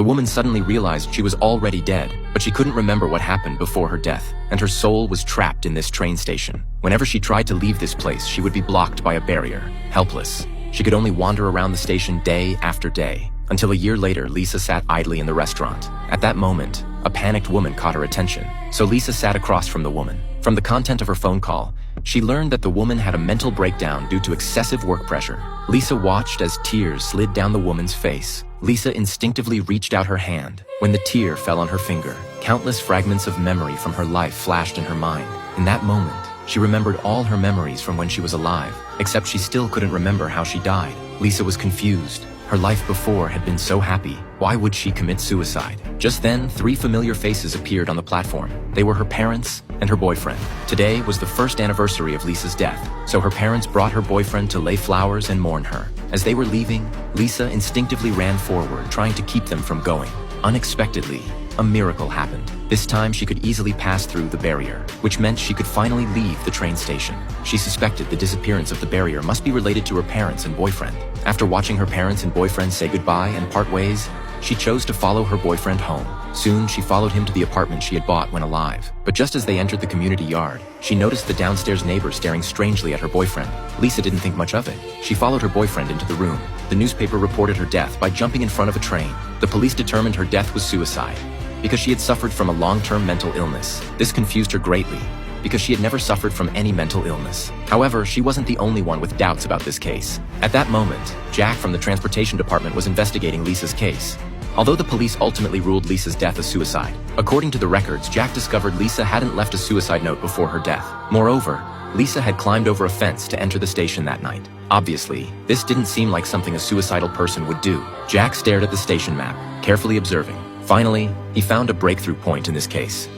The woman suddenly realized she was already dead, but she couldn't remember what happened before her death, and her soul was trapped in this train station. Whenever she tried to leave this place, she would be blocked by a barrier. Helpless, she could only wander around the station day after day, until a year later, Lisa sat idly in the restaurant. At that moment, a panicked woman caught her attention, so Lisa sat across from the woman. From the content of her phone call, she learned that the woman had a mental breakdown due to excessive work pressure. Lisa watched as tears slid down the woman's face. Lisa instinctively reached out her hand. When the tear fell on her finger, countless fragments of memory from her life flashed in her mind. In that moment, she remembered all her memories from when she was alive, except she still couldn't remember how she died. Lisa was confused. Her life before had been so happy. Why would she commit suicide? Just then, 3 familiar faces appeared on the platform. They were her parents and her boyfriend. Today was the first anniversary of Lisa's death, so her parents brought her boyfriend to lay flowers and mourn her. As they were leaving, Lisa instinctively ran forward, trying to keep them from going. Unexpectedly, a miracle happened. This time she could easily pass through the barrier, which meant she could finally leave the train station. She suspected the disappearance of the barrier must be related to her parents and boyfriend. After watching her parents and boyfriend say goodbye and part ways, she chose to follow her boyfriend home. Soon, she followed him to the apartment she had bought when alive. But just as they entered the community yard, she noticed the downstairs neighbor staring strangely at her boyfriend. Lisa didn't think much of it. She followed her boyfriend into the room. The newspaper reported her death by jumping in front of a train. The police determined her death was suicide because she had suffered from a long-term mental illness. This confused her greatly, because she had never suffered from any mental illness. However, she wasn't the only one with doubts about this case. At that moment, Jack from the transportation department was investigating Lisa's case. Although the police ultimately ruled Lisa's death a suicide, according to the records, Jack discovered Lisa hadn't left a suicide note before her death. Moreover, Lisa had climbed over a fence to enter the station that night. Obviously, this didn't seem like something a suicidal person would do. Jack stared at the station map, carefully observing. Finally, he found a breakthrough point in this case.